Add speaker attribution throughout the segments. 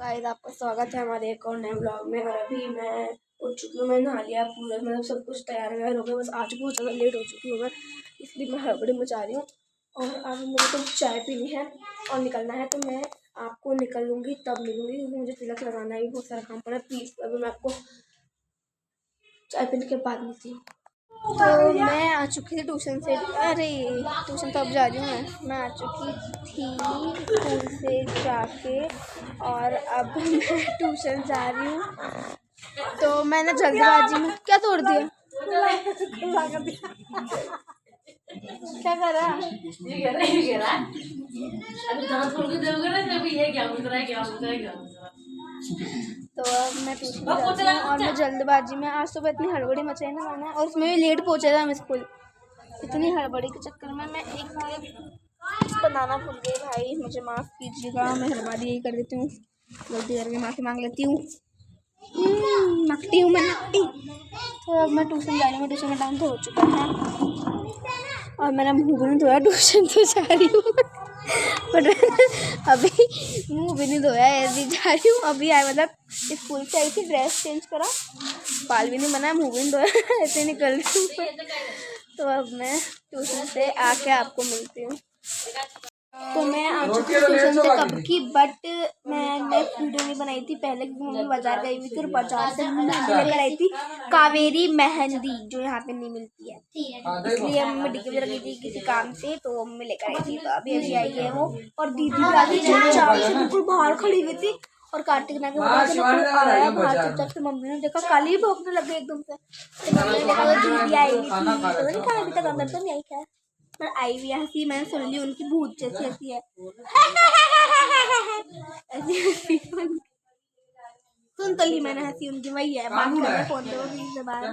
Speaker 1: Guys आपका स्वागत है हमारे एक और नए ब्लॉग में। और अभी मैं उठ चुकी हूँ, मैं नहा लिया पूरा, मतलब सब कुछ तैयार हो गया, बस आज बहुत ज़्यादा लेट हो चुकी हूँ मैं, इसलिए मैं हड़बड़ी मचा रही हूँ। और अब मुझे तो चाय पीनी है और निकलना है, तो मैं आपको निकल लूँगी तब मिलूँगी, क्योंकि मुझे तिलक लगाना है, बहुत सारा काम पड़ा है। प्लीज़ अभी मैं आपको चाय पीने के बाद मिलती हूँ। तो मैं आ चुकी थी ट्यूशन से, अरे ट्यूशन तो अब जा रही हूँ मैं आ चुकी थी स्कूल से जाके, और अब मैं ट्यूशन जा रही हूँ। तो मैंने जल्दबाजी में क्या तोड़ दिया, क्या करा? तो अब मैं ट्यूशन जाती हूँ और मैं जल्दबाजी में, आज सुबह इतनी हड़बड़ी मचाई ना मैंने, और उसमें भी लेट पहुँचा था मैं स्कूल। इतनी हड़बड़ी के चक्कर में मैं एक क्लिप बनाना भूल गई। भाई मुझे माफ़ कीजिएगा, मैं हड़बड़ी यही कर देती हूँ, गलती करके माफ़ी मांग लेती हूँ। नकटी हूँ मैं, नकटी। तो अब मैं ट्यूशन जा रही हूँ, ट्यूशन का टाइम तो हो चुका है और मेरा मुँह भी नहीं धोया, ट्यूशन तो जा रही हूँ बट अभी मुँह भी नहीं धोया, ऐसे ही जा रही हूँ। अभी आए, मतलब स्कूल से आई थी, ड्रेस चेंज करा, बाल भी नहीं बनाया, मुँह भी नहीं धोया, ऐसे निकल रही हूँ। तो अब मैं ट्यूशन से आके आपको मिलती हूँ। तो मैं आ चुकी हूँ ट्यूशन से कब की, बट मैंने वीडियो नहीं बनाई थी पहले, क्योंकि मम्मी बाजार गई हुई थी और बाजार से मेहंदी लेकर आई थी, कावेरी मेहंदी, जो यहाँ पे नहीं मिलती है, इसलिए मम्मी डिग्गी में रखी थी किसी काम से, तो मम्मी लेकर आई थी। तो अभी अभी आई है वो, और दीदी भी आती चुपचाप से बिल्कुल बाहर खड़ी हुई थी, और कार्तिक ना के आया बाहर चुपचाप से। मम्मी ने देखा, काली भौंकने लग गई एकदम से, तो मम्मी ने देखा तो दीदी आई हुई थी, तो नहीं खाया अभी तक, अंदर तो नहीं आई क्या, पर आई हुई हंसी, मैंने सुन ली उनकी भूत जैसी हंसी है ऐसी हंसी सुन तो ली मैंने, हंसी उनकी वही है, बात कर रहे फोन पे बीच से बाहर।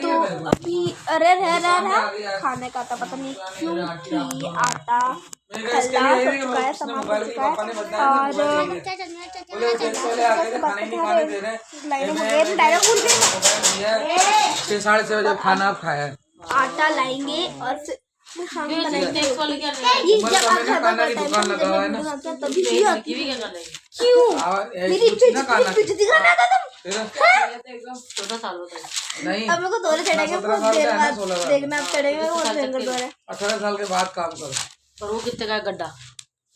Speaker 1: तो अभी अरे रह खाने का था, पता नहीं क्यों की आटा खल्ला हो चुका है, समाप्त हो चुका है, और डायरेक्ट भूल गए,
Speaker 2: 6-6:30 बजे खाना खाया,
Speaker 1: आटा लाएंगे और फिर
Speaker 2: खाना की दुकान लगा हुआ है ना,
Speaker 1: क्यों मेरी बेइज्जती करना था तुम?
Speaker 2: नहीं
Speaker 1: अब मेरे को दौरे चढ़ेंगे, बहुत देर बाद देखना अब चढ़ेंगे, बहुत भयंकर दौरे।
Speaker 2: 18 साल के बाद काम करो।
Speaker 3: पर वो कितने का गड्ढा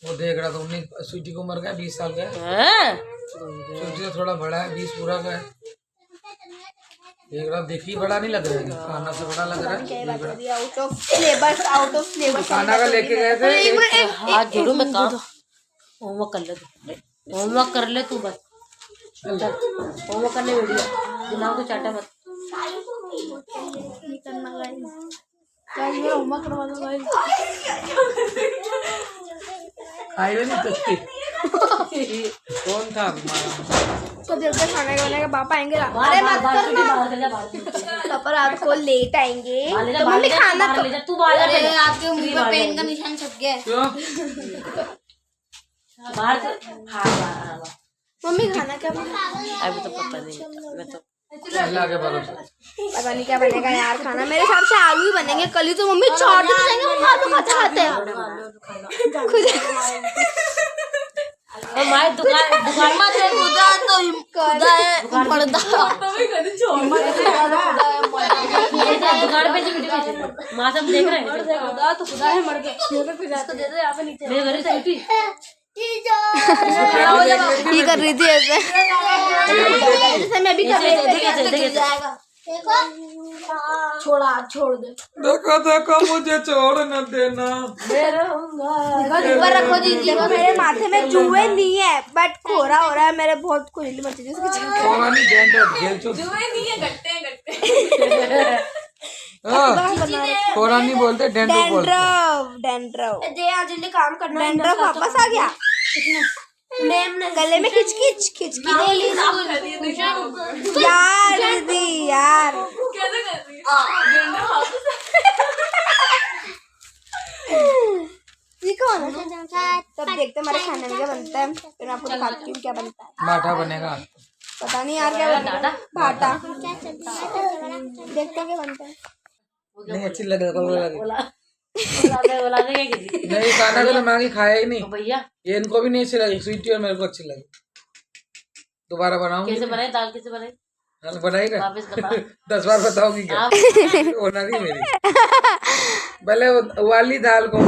Speaker 2: वो देख रहा था, 19 स्वीटी को मर गया, 20 साल का है, स्वीटी से थोड़ा बड़ा है, 20 पूरा का है, देख रहा, देखी बड़ा नहीं लग रहा है, खाना से बड़ा लग रहा है,
Speaker 1: आउट ऑफ फ्लेवर
Speaker 2: खाना का लेके गए थे।
Speaker 3: हाथ जोड़ो, मैं काम होमवर्क कर ले, होमवर्क कर ले तू, बस होमवर्क करने वीडियो दिमाग को चाटा मत,
Speaker 1: होमवर्क करवा दो गाइस,
Speaker 2: खाए नहीं सकती। कौन था
Speaker 1: तो देखते खाना खाने के पापा आएंगे, अरे मत करना, पापा रात को लेट आएंगे, तो मम्मी खाना तो
Speaker 3: तू बाहर
Speaker 1: आपके मुंह पे पेन का निशान छप गया है,
Speaker 3: बाहर
Speaker 1: मम्मी खाना क्या बना,
Speaker 3: अभी तो पता नहीं, मैं तो
Speaker 2: अल्लाह के भरोसे,
Speaker 1: पता नहीं क्या बनेगा यार खाना, मेरे हिसाब से आलू ही बनेंगे, कल ही तो मम्मी चाट देते जाएंगे, हम आलू खाते हैं खुद
Speaker 3: हमारी दुकान मत है,
Speaker 1: खुदा है
Speaker 3: दुकान पे माँ सब देख रहे हैं,
Speaker 1: तो खुदा है, मर गए
Speaker 3: मेरे घर से
Speaker 1: ये कर रही थी ऐसे मैं भी कर रही थी, छोड़ दे,
Speaker 2: देखो मुझे छोड़ न देना,
Speaker 1: ऊपर रखो दीदी, मेरे माथे में जुए नहीं है, बट खोरा हो रहा है, मेरे बहुत खुजली मची थी
Speaker 2: जुए नहीं है, गट्टे खोरा नहीं बोलते, डैंड्रफ
Speaker 1: जल्दी काम करना, डैंड्रफ वापस आ गया, गले में खिचखिच यार दीदी यार, ये कौन है? तब देखते हमारे खाने में क्या बनता है, फिर आपको दिखाती हूँ क्या बनता है।
Speaker 2: माठा बनेगा,
Speaker 1: पता नहीं यार क्या बनता है, भाटा, देखते हैं क्या बनता है।
Speaker 2: नहीं अच्छी लगेगा,
Speaker 3: बोला
Speaker 2: नहीं खाना तो मैं खाया ही नहीं
Speaker 3: भैया,
Speaker 2: ये इनको भी नहीं अच्छी लगी, स्वीटी और मेरे को अच्छी लगी। दोबारा बनाऊंगी।
Speaker 3: कैसे बनाई दाल, कैसे बनाई
Speaker 2: दाल बनाई ना
Speaker 3: वापस बता।
Speaker 2: 10 बार बताऊंगी क्या? होना नहीं मेरी। पहले उबाली दाल को,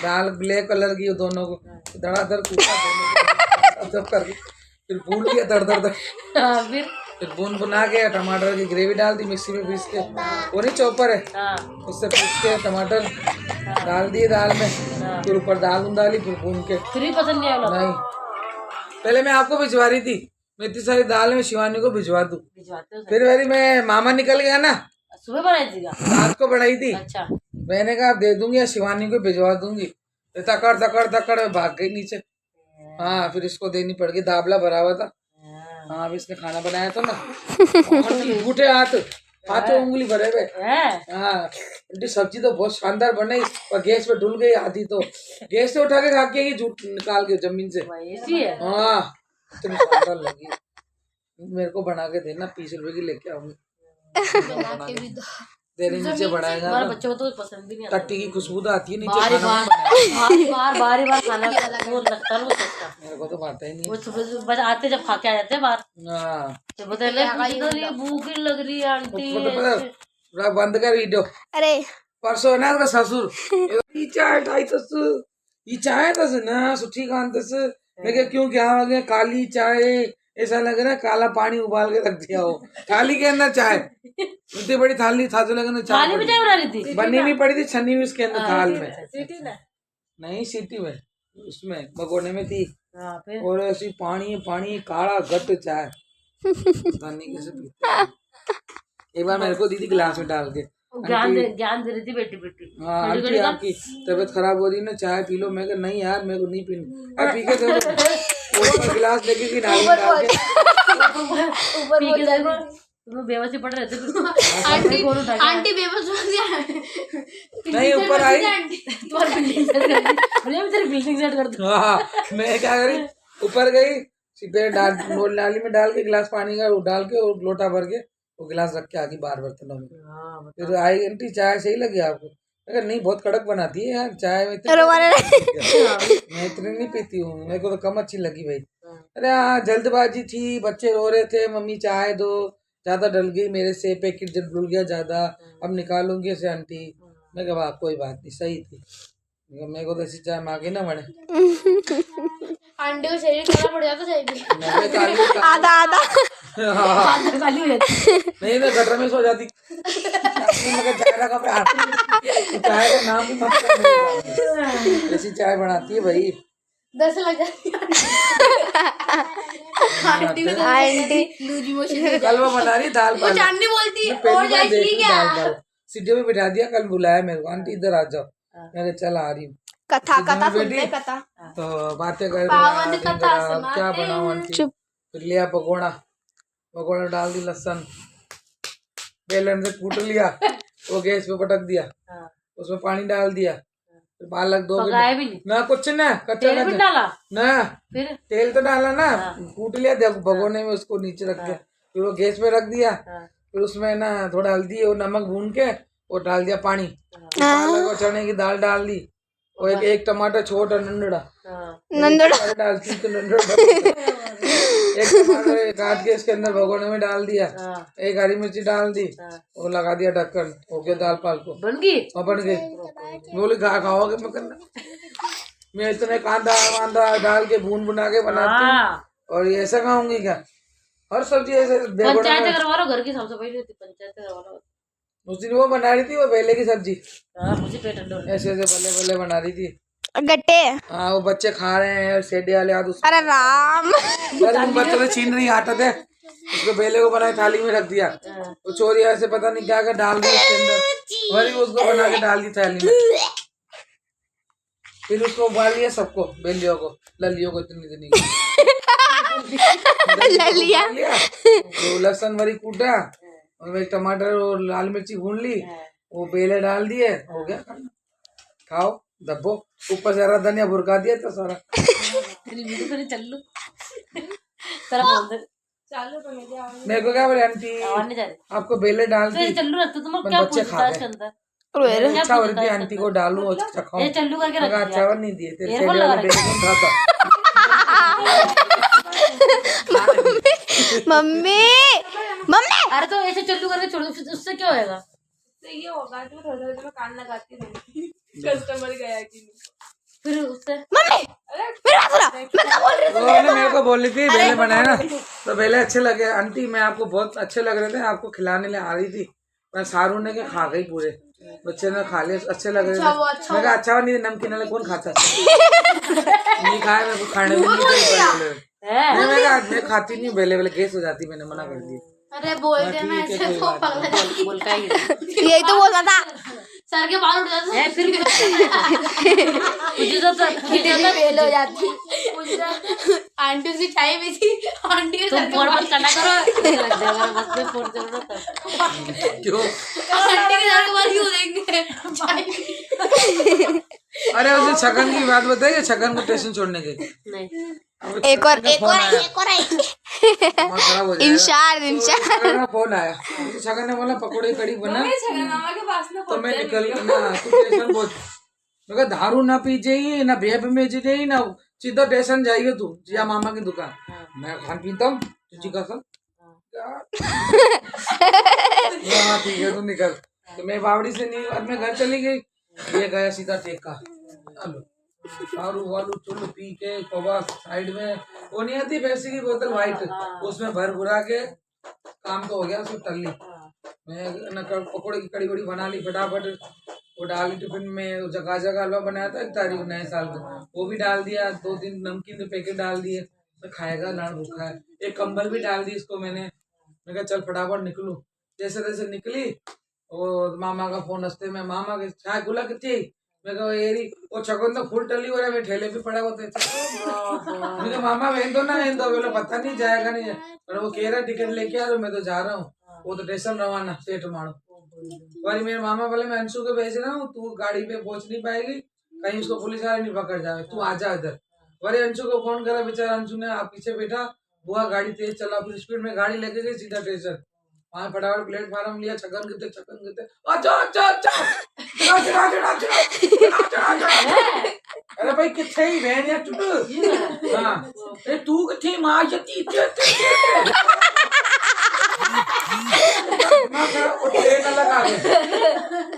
Speaker 2: दाल ब्लैक कलर की, दोनों को धड़ाधड़ कूटा सब करके, फिर भून लिया दर फिर भुना के टमाटर की ग्रेवी डाल दी मिक्सी में पीस के, वो नहीं चॉपर है उससे पीस के टमाटर डाल दिए दाल में, फिर ऊपर दाल डाली, फिर भून के।
Speaker 3: फिर पसंद नहीं आया?
Speaker 2: नहीं, पहले मैं आपको भिजवा रही थी, मैं इतनी सारी दाल में शिवानी को भिजवा दूं, फिर मेरी मैं मामा निकल गया ना,
Speaker 3: सुबह बनाई थी
Speaker 2: रात को बनाई थी।
Speaker 3: अच्छा,
Speaker 2: मैंने कहा दे दूंगी या शिवानी को भिजवा दूंगी, तकड़ तकड़ तकड़ भाग गई नीचे। हाँ, फिर इसको देनी पड़ गई, दाबला भरा हुआ था। हाँ, अभी इसने खाना बनाया था ना, बूढ़े हाथों उंगली भरे हुए। हाँ, सब्जी तो बहुत शानदार बनाई, और गैस पे डुल गई आधी, तो गैस से उठा के खा के झूठ निकाल के जमीन से। हाँ, इतनी शानदार लगी। मेरे को बना के देना, 20 रुपए की लेके आऊंगी। तेरे नीचे बढ़ाएगा,
Speaker 3: हमारे बच्चों को तो पसंद भी नहीं आता।
Speaker 2: टट्टी की खुशबू तो आती है नीचे
Speaker 3: बार
Speaker 2: खाना
Speaker 3: बार खाना वो लगता है, वो सोचता
Speaker 2: मेरे को तो आता ही नहीं।
Speaker 3: वो सुबह बस आते जब खा के आ जाते हैं बाहर,
Speaker 2: हाँ,
Speaker 3: तो बताइए भूख लग रही है आंटी,
Speaker 2: थोड़ा बंद कर वीडियो।
Speaker 1: अरे
Speaker 2: परसों ना तो ससुर ई चाय ठाई तस, ई चाय तस ना सुठी कान तस। मैं क्या क्यों, क्या हो गया? काली चाय, ऐसा लग रहा है काला पानी उबाल के रख दिया हो थाली के अंदर, चाय इतनी बड़ी थाली था, तो लगा
Speaker 3: थाली में चाय बना रही थी,
Speaker 2: बनी नहीं पड़ी थी, छन्नी हुई उसके अंदर थाल में, नहीं सीटी में, उसमें भगोने में थी, और ऐसी पानी पानी काला गट चाय, पता नहीं कैसे पीते। एक बार मेरे को दी थी गिलास में डाल के,
Speaker 3: ज्ञान दे रही थी बेटी बेटी।
Speaker 2: हाँ, आंटी आपकी तबीयत खराब हो रही है ना, चाय पी लो। मैं कहा नहीं यार, मेरे को नहीं पीनी। अब पी के दो, गिलास लेके की नाली में डाल के
Speaker 3: तुम बेबसी पड़ रहे थे।
Speaker 1: आंटी बेबस हो गया,
Speaker 2: नहीं ऊपर आई,
Speaker 3: बिल्डिंग सेट कर दो।
Speaker 2: हाँ, मैं क्या करी, ऊपर गई, फिर नाली में डाल के गिलास पानी का डाल के, और लोटा भर के वो गिलास रख के आगे बाहर बर्तनों में। फिर आई आंटी, चाय सही लगी आपको? अगर नहीं, बहुत कड़क बनाती है यार चाय में, मैं इतनी नहीं पीती हूँ, मेरे को तो कम अच्छी लगी भाई। अरे हाँ, जल्दबाजी थी, बच्चे रो रहे थे, मम्मी चाय दो, ज्यादा डल गई मेरे से, पैकेट जब डुल गया ज्यादा, अब निकालूंगी इसे आंटी। मैं कहा वाह कोई बात नहीं, सही थी, मेरे को तो ऐसी चाय मांगी ना बने।
Speaker 1: अंडे को शरीर खाना पड़ जाता चाहिए,
Speaker 2: आधा
Speaker 1: आधा
Speaker 2: नहीं ना, गटर में सो जाती, मगर चाय का चाय का नाम भी मत, ऐसी चाय बनाती है भाई,
Speaker 1: 10 लग जाती है।
Speaker 2: कल वो बना रही दाल पाल,
Speaker 1: चांदनी बोलती है
Speaker 2: और जाएगी क्या? सीढ़ी में बिठा दिया, कल बुलाया मेरे को, आंटी इधर आ जाओ, मैं चल आ रही हूँ।
Speaker 1: कथा सुनते, कथा
Speaker 2: तो बातें कर
Speaker 1: कथा
Speaker 2: क्या बनाऊं आंटी। फिर लिया पकौड़ा, पकौड़ा डाल दी, लहसुन बेलन से कूट लिया, वो गैस पे पटक दिया, उसमें पानी डाल दिया, फिर पालक 2 मिनट ना, कुछ ना कच्चा ना,
Speaker 3: फिर
Speaker 2: तेल तो डाला ना, कूट लिया भगोने में, उसको नीचे रख के, फिर वो गैस पे रख दिया, फिर उसमें ना थोड़ा हल्दी और नमक भून के वो डाल दिया पानी, पालक और चने की दाल डाल दी, और एक टमाटर छोटा नंदड़ा डालती तो एक टमाटर काट के इसके अंदर भगोने में डाल दिया, एक हरी मिर्ची डाल दी, और लगा दिया ढक्कन, हो गया दाल पाल को, बन गई। बोले खाओगे? मैं करना, मैं इतने कांदा वांदा डाल के भून बुना के बनाती हूँ, और ये ऐसा खाऊंगी क्या? हर सब्जी ऐसे
Speaker 3: पंचायत करवा लो, घर की साफ सफाई नहीं होती, पंचायत करवा लो।
Speaker 2: उस दिन वो बना रही थी, वो बेले की सब्जी,
Speaker 3: मुझे पेट
Speaker 2: ऐसे ऐसे बल्ले बल्ले बना रही थी,
Speaker 1: गट्टे।
Speaker 2: हाँ, वो बच्चे खा रहे हैं, सेडे वाले हाथ,
Speaker 1: अरे राम,
Speaker 2: बच्चों ने छीन रही आटा थे, उसको बेले को बनाई, थाली में रख दिया, वो चोरी ऐसे पता नहीं क्या डाल दी उसके अंदर, वही उसको बना के डाल दी थाली में, फिर उसको उबाल लिया सबको, बेलियों को, ललियों को, इतनी ललिया, तो लहसुन वरी कूटा, और एक टमाटर और लाल मिर्ची भून ली, वो बेले डाल दिए, हो गया खाना, खाओ दबो, ऊपर से हरा धनिया भुरका दिया तो सारा। मेरे को क्या बोले आंटी, आपको बेले डाल दी, बच्चे खा गए, अच्छा हो रही थी, आंटी को डालू अच्छा खाओ, अच्छा नहीं दिए तेरे
Speaker 1: मम्मी मम्मी
Speaker 3: अरे तो ऐसे चल्लू करके छोड़ दो, फिर उससे क्या होएगा?
Speaker 4: ये होगा जो थोड़ा थोड़ा मैं कान लगाती रहूंगी कस्टमर गया कि नहीं।
Speaker 3: फिर उससे
Speaker 1: मम्मी मेरी बात सुनो, मैं क्या बोल रही
Speaker 2: वो ना मेरे को बोल रही थी बेले बनाए ना, तो बेले अच्छे लगे आंटी, मैं आपको बहुत अच्छे लग रहे थे, आपको खिलाने ले आ रही थी, मैं सारू ने के खा गई पूरे, बच्चे ने खा लिए, अच्छे लग रहे थे। मैं कहा अच्छा नहीं नमकीन वाले कौन खाता नहीं खाया, मेरे को खाने में नहीं, मैं खाती नहीं, बेले बेले गैस हो जाती, मैंने मना कर दिया।
Speaker 1: अरे बोलते मैं ऐसे तो
Speaker 3: बोल का ही
Speaker 1: यही तो बोलना था।
Speaker 3: सर के बाल उठ जाते हैं, फिर मुझे तो
Speaker 1: फेल हो जाती। आंटी उसकी चाय भी थी, आंटी के
Speaker 3: तुम फोन मत करना करो, बस में फोन करो ना
Speaker 2: क्यों?
Speaker 1: आंटी के सर के बाल क्यों देंगे?
Speaker 2: अरे उसे छगन की बात बताइए, छगन को स्टेशन छोड़ने के
Speaker 3: नहीं
Speaker 1: एक और इंशार
Speaker 2: फोन आया, छगन ने बोला पकौड़े कड़ी बना,
Speaker 4: मामा के पास में
Speaker 2: तो मैं निकल ना तू स्टेशन पहुंच, मैं कहा दारू ना पी जाइए ना बेब में जाइए ना, सीधा स्टेशन जाइए तू जिया मामा की दुकान, मैं खान पीता हूँ तुझी कसम। हाँ ठीक है तू निकल, तो मैं बावड़ी से नहीं, अब मैं घर चली गई, ये गया सीधा टेका, चलो दारू वालू चुल पी के कबा साइड में, वो नहीं आती पैसे की बोतल व्हाइट, उसमें भर भुरा के काम तो हो गया, उसको तल ली, मैं न पकौड़े की कड़ी बड़ी बना ली फटाफट, वो डाली टिफिन में, जगह जगह हलवा बनाया था 1 तारीख नए साल को, वो भी डाल दिया, 2-3 नमकीन के पैकेट डाल दिए, मैं खाएगा लाड़ भूखा है, एक कंबल भी डाल दी इसको मैंने कहा चल फटाफट निकलूं, जैसे तैसे निकली, और मामा का फोन हंसते में, मामा के चाय खुला कितनी, मैं कहा एरी वो छगन तो फुल टली हो रहा है, मैं ठेले पे पड़ा होते मैं कहा मामा वेन दो ना वेन दो, बोले पता नहीं जाएगा नहीं और वो कह रहा टिकट लेके आ रहा हूँ, मैं तो जा रहा हूँ, वो तो स्टेशन रवाना सेठ मारो, वही मेरे मामा बोले मैं अंशु को भेज रहा हूँ, तू गाड़ी पे पहुंच नहीं पाएगी, कहीं उसको पुलिस वाले नहीं पकड़ जाए, तू आ जा इधर। वही अंशु को फोन करा, बेचारा अंशु ने आप पीछे बैठा, बुआ गाड़ी तेज चला, फिर स्पीड में गाड़ी लेके गई सीधा स्टेशन, वहाँ फटाफट प्लेटफार्म लिया, छगन कितने अच्छा अच्छा अच्छा अरे भाई किथे ही बहन यार चुप, हाँ अरे तू किथे मां जती ट्रेन अलग आ गई,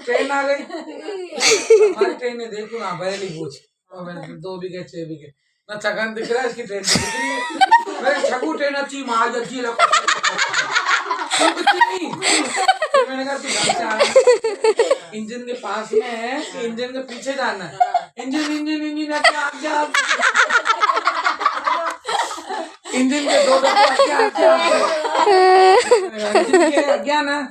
Speaker 2: ट्रेन आ गई, हमारी ट्रेन ने देखो ना बरेली पूछ, और मैंने 2 विकेट 6 विकेट ना, छगन दिख रहा है, इसकी ट्रेन दिख रही है, मेरी छगू ट्रेन अच्छी मां जती मैंने कहा इंजन के पास में है, इंजन के पीछे जाना है, इंजन इंजन इंजन इंजन के 2 अज्ञान है,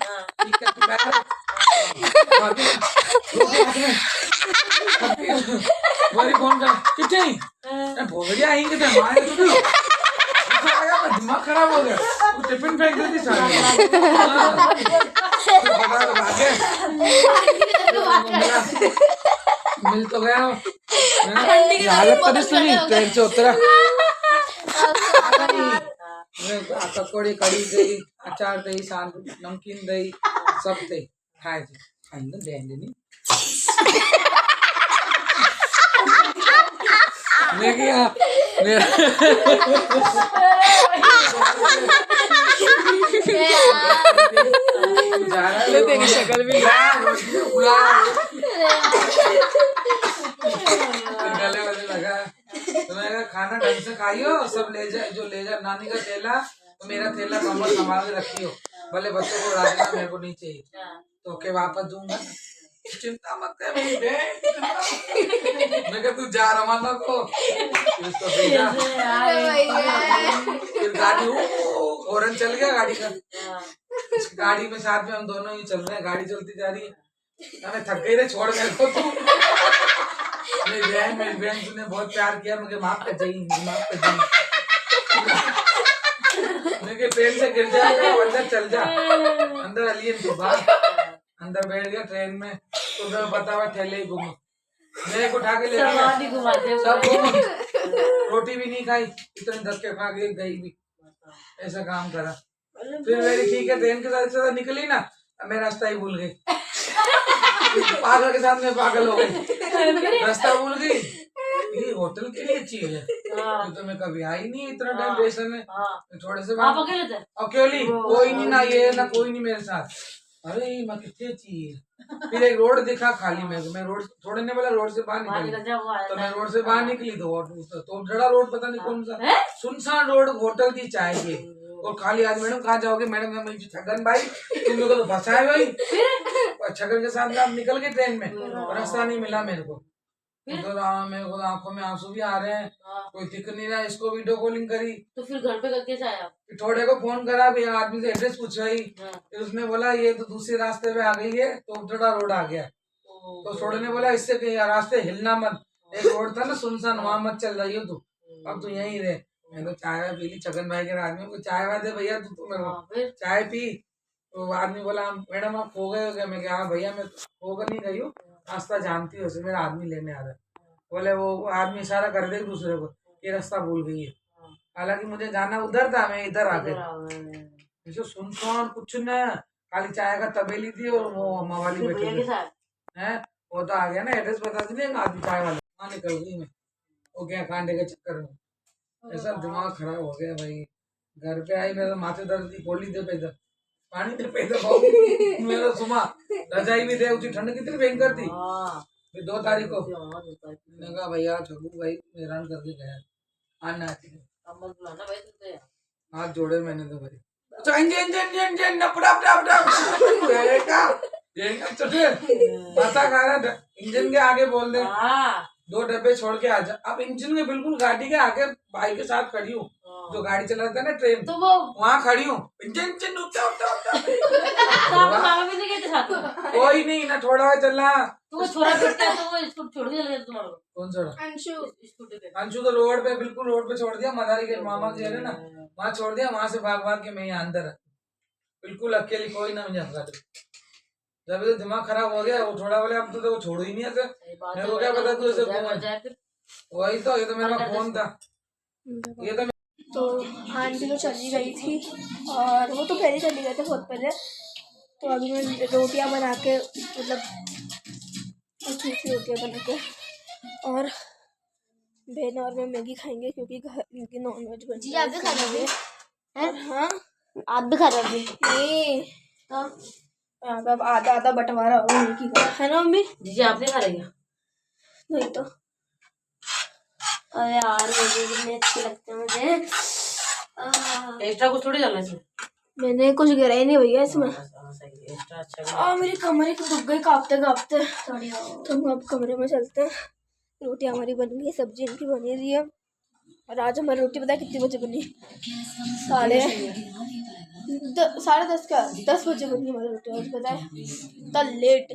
Speaker 2: बड़ी कौन का कितने भोगड़िया आएंगे तो हमारे दिमाग खराब हो गया, टिफिन फेंक देती सारी मिल तो गया, हालत तो नहीं सुनी, ट्रेन से उतरा, पकौड़ी कड़ी दही अचार दही साग नमकीन दही सब दही खाए थे, खाइंदा देंगे मेरा तेरी शक्ल भी गले वाले लगा, तो मैं खाना ढंग से खाइयो, सब ले जा, जो ले जा नानी का थैला, तो मेरा थैला कमर संभाल के रखियो, भले बच्चों को राजना मेरे को नहीं चाहिए, तो के वापस दूंगा, चिंता मत कर मेरी बहन, मैं कहा तू जा रवाना को, इसको भेजा, फिर गाड़ी हॉर्न चल गया गाड़ी का, गाड़ी में साथ में हम दोनों ही चल रहे हैं, गाड़ी चलती जा रही है, मैं थक गई रे छोड़ मेरे को तू, मेरी बहन तूने बहुत प्यार किया, मुझे माफ कर जाइए, माफ कर जाइए, मैं ट्रेन से गिर जाएगा, अंदर चल जा, अंदर अलियन तू बाहर, अंदर बैठ गया ट्रेन में, तो मैं बता हुआ ठेले ही घूमो, मैं उठा के ले गया, सब रोटी भी नहीं खाई, इतने धक्के खा के गई भी, ऐसा काम करा, फिर मेरी ठीक है ट्रेन के साथ निकली ना, मैं रास्ता ही भूल गई, पागल के साथ में पागल हो गई, रास्ता भूल गई, ये होटल के लिए चीज है,
Speaker 3: हाँ
Speaker 2: ये तो मैं कभी आई नहीं इतना टाइम स्टेशन में।
Speaker 3: हाँ
Speaker 2: थोड़े से
Speaker 3: आप अकेले थे?
Speaker 2: अकेली कोई नहीं, ना ये ना कोई नहीं मेरे साथ। अरे मैं कितनी चाहिए। फिर एक रोड दिखा खाली, मैं रोड थोड़े ने बोला रोड से बाहर
Speaker 3: वहाँ
Speaker 2: निकल,
Speaker 3: निकल जाओ, वो आ
Speaker 2: तो
Speaker 3: जाता
Speaker 2: मैं
Speaker 3: है।
Speaker 2: रोड से बाहर निकली तो बड़ा रोड पता नहीं कौन सा
Speaker 3: हैं?
Speaker 2: सुनसान रोड, होटल की चाय की और खाली। आज मैडम कहाँ जाओगे? मैडम मैं छगन भाई तुम लोग तो फंसाए भाई। और छगन के साथ आप निकल गए ट्रेन में, रास्ता नहीं मिला मेरे को। तो मेरे को आंखों में आंसू भी आ रहे हैं, कोई दिख नहीं रहा। इसको वीडियो कॉलिंग करी,
Speaker 3: तो फिर घर पे कैसे आया?
Speaker 2: फिर थोड़े को फोन करा, भी आदमी से एड्रेस पूछवाई।
Speaker 3: हाँ।
Speaker 2: फिर उसने बोला ये तो दूसरे रास्ते पे आ गई है, तो थोड़ा रोड आ गया। तो थोड़े ने बोला इससे कहीं रास्ते हिलना मत, एक रोड था ना सुनसान, वहां मत चल जाइयो तू, अब तू यहीं रहे। मैं तो चाय वाय पी ली, छगन भाई के आदमी को चाय वाय दे भैया, तू मेरे को चाय पी। तो आदमी बोला मैडम आप खो गए हो क्या? मैं हाँ भैया मैं खो कर नहीं गई हूँ, रास्ता जानती हो, मेरा आदमी लेने आ रहा है। बोले वो आदमी इशारा कर दे दूसरे को, ये रास्ता भूल गई है। हालांकि मुझे जाना उधर था, मैं इधर आ गया। सुनसान कुछ न, खाली चाय का तबेली थी और वो मवाली बैठी थी है। वो तो आ गया ना, एड्रेस बता दी ना आदमी चाय वाला, वहाँ निकल गई मैं वो क्या कांडे के चक्कर में। ऐसा दिमाग खराब हो गया भाई। घर पे आई मेरा माथे दर्द थी, गोली दे पैदा पानी दे पैदा मेरा सुमा रजाई भी दे, उसी ठंड कितनी भयंकर थी। फिर 2 तारीख को मैंने कहा भैया छगू भाई हैरान करके गया, आना हाथ जोड़े मैंने तो भाई। अच्छा इंजन माता खा रहा, इंजन के आगे बोल दे 2 डब्बे छोड़ के आ जा। अब इंजन के बिल्कुल गाड़ी के आगे भाई के साथ खड़ी हूँ, जो गाड़ी चलाता है ना ट्रेन, तो वो वहाँ खड़ी हूँ। इंजन कोई नहीं ना, थोड़ा चलना
Speaker 3: तो छोड़ा फिरता है, तो वो इसको छोड़ के चले जाते तुम्हारे को।
Speaker 2: कौन छोड़ा?
Speaker 1: अंशु।
Speaker 2: अंशु तो रोड पे, बिल्कुल रोड पे छोड़ दिया, मदारी के मामा के है ना, वहाँ छोड़ दिया। वहां से भाग भाग के मैं यहाँ अंदर बिल्कुल अकेली, कोई ना मुझे हंसा। जब तो दिमाग खराब हो गया, वो थोड़ा बोले अब तो छोड़ो ही नहीं ऐसे। मेरे को क्या पता तू ऐसे वही तो, ये तो मेरा फोन था, ये तो
Speaker 1: आंटी तो चली गई थी और वो तो पहले चली गए थे बहुत पहले। तो अभी मैं रोटियां बना के, मतलब अच्छी रोटियां बना के, और बहन और मैं मैगी खाएंगे क्योंकि घर इनकी नॉनवेज बन जी। आप भी खा रहे हैं? हाँ आप भी खा रहे हैं? तो यहाँ पे अब आधा आधा बंटवारा होगा उनकी का, है ना मम्मी?
Speaker 3: जी आप नहीं खा रहे क्या?
Speaker 1: नहीं तो अरे यार मैगी कितनी अच्छी लगती है मुझे।
Speaker 3: एक्स्ट्रा कुछ थोड़ी डालना इसमें,
Speaker 1: मैंने कुछ गिरा ही नहीं भैया इसमें।
Speaker 3: एक्स्ट्रा अच्छा
Speaker 1: मेरी कमरे की दुख गई कांपते कांपते। तो हम अब कमरे में चलते हैं। रोटी हमारी बन गई, सब्जी इनकी बनी रही है। और आज हमारी रोटी पता है कितने बजे बनी? 10:30 का 10 बजे बनी हमारी रोटी। आज पता है इतना लेट,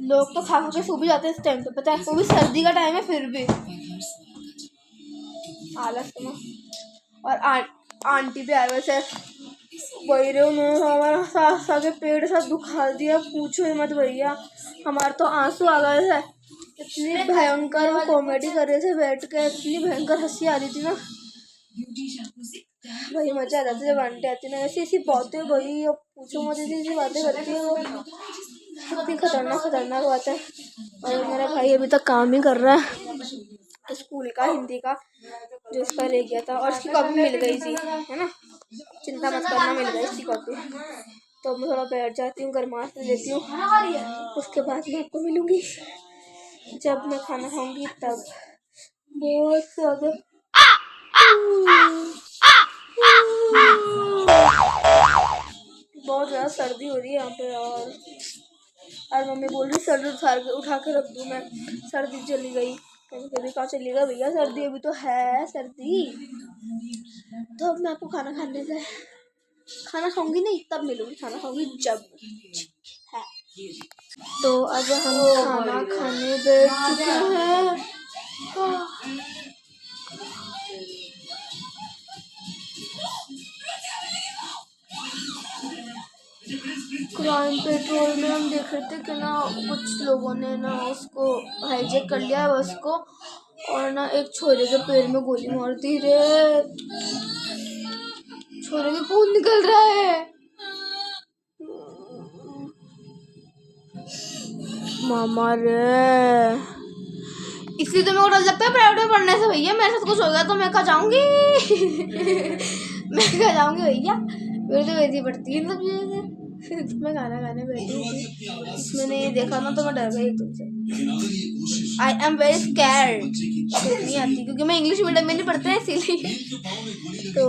Speaker 1: लोग तो खा के सो भी जाते हैं इस टाइम पे, पता है? वो भी सर्दी का टाइम है फिर भी आलस ना। और आंटी भी आए वैसे वही रहे, उन्होंने हमारा सास आगे पेड़ साथ दुखा दिया, पूछो ही मत भैया। हमारे तो आंसू आ गए थे, इतनी भयंकर वो कॉमेडी कर रहे थे बैठ के, इतनी भयंकर हंसी आ रही थी ना भाई, मजा आ जाता जब आंटी आती ना। ऐसी ऐसी बातें भाई, अब पूछो मत, ऐसी बातें करती है वो, कितनी खतरनाक बात है। और मेरा भाई अभी तक काम ही कर रहा है स्कूल का, हिंदी का, जो इसका रह गया था। और इसकी कॉपी मिल गई थी, है ना, चिंता मत करना, मिल गई इसकी कॉपी। तो मैं थोड़ा बैठ जाती हूँ, गरमाश ले लेती हूँ, उसके बाद मैं आपको मिलूँगी जब मैं खाना खाऊंगी तब। बहुत ज़्यादा सर्दी हो रही है यहाँ पे। और मम्मी बोल रही सर्दी उठा के रख दूँ मैं, सर्दी चली गई। कभी कभी कहाँ चली गई भैया सर्दी, अभी तो है सर्दी। तो अब मैं आपको खाना खाऊंगी नहीं, तब मिलूंगी, खाना खाऊंगी जब है। तो अब हम खाना खाने बैठ चुके हैं। क्राइम पेट्रोल में हम देख रहे थे कि ना कुछ लोगों ने ना उसको हाईजैक कर लिया है बस को, और ना एक छोरे के पैर में गोली मार दी रे, छोरे के खून निकल रहा है। मामा रे, इसलिए तो मेरे को डर लगता है प्राइवेट में पढ़ने से भैया। मेरे साथ कुछ हो गया तो मैं कहाँ जाऊँगी मैं कहाँ जाऊँगी भैया। मेरे तो वैसी पड़ती है सब चीज़ें। मैं गाना गाने बैठी थी, मैंने देखा ना तो मैं डर गई एकदम से। I am very scared. नहीं आती क्योंकि मैं इंग्लिश मीडियम में नहीं पढ़ते हैं इसीलिए। तो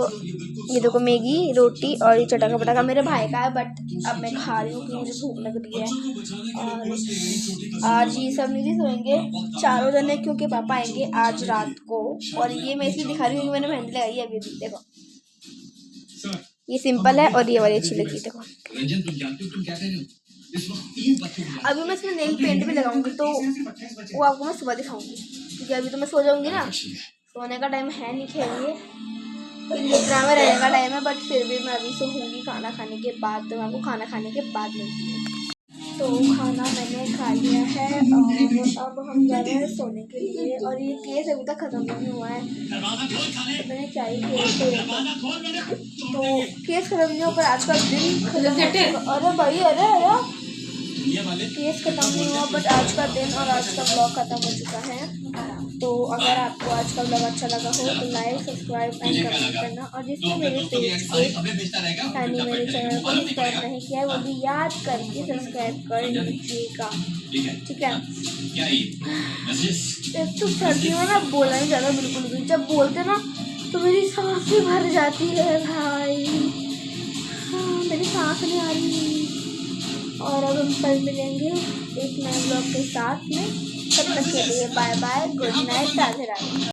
Speaker 1: ये देखो मैगी रोटी और ये चटका पटाखा मेरे भाई का है, बट अब मैं खा रही हूँ क्योंकि मुझे भूख लग रही है। और आज ये सब नहीं सोएंगे, चारों जने, क्योंकि पापा आएंगे आज रात को। और ये मैं इसलिए दिखा रही हूँ क्योंकि मैंने मेहंदी लगाई है अभी। देखो ये सिंपल है और ये वाली अच्छी लगी। देखो अभी मैं इसमें नेल पेंट भी लगाऊंगी तो वो आपको मैं सुबह दिखाऊंगी, क्योंकि अभी तो मैं सो जाऊंगी ना। सोने का टाइम है नहीं, खेलिए निद्रा में रहने का टाइम है, बट फिर भी मैं अभी सोऊंगी खाना खाने के बाद। तो मैं आपको खाना खाने के बाद मिलती हूँ। तो खाना मैंने खा लिया है और अब हम जा रहे हैं सोने के लिए। और ये केस अभी तक ख़त्म नहीं हुआ है, तो मैंने क्या ही केस तो केस ख़त्म नहीं हुआ, पर आज का दिन खत्म हो चुका। अरे भाई अरे केस ख़त्म नहीं हुआ, बट आज का दिन और आज का ब्लॉग ख़त्म हो चुका है। तो अगर आपको आज का ब्लॉग अच्छा लगा हो तो लाइक सब्सक्राइब एंड कमेंट करना। और जिसने मेरे पेज पे यानी मेरे चैनल को सब्सक्राइब नहीं किया है वो भी याद करके सब्सक्राइब कर लीजिएगा, ठीक है। एक तो सर्दियों में ना बोला नहीं जाता बिल्कुल भी, जब बोलते ना तो मेरी सांसें भर जाती है भाई। हाँ मेरी सांस नहीं आ रही। और अब हम कल मिलेंगे एक नए ब्लॉग के साथ में। तब तक के लिए bye bye, good night, Radhe Radhe.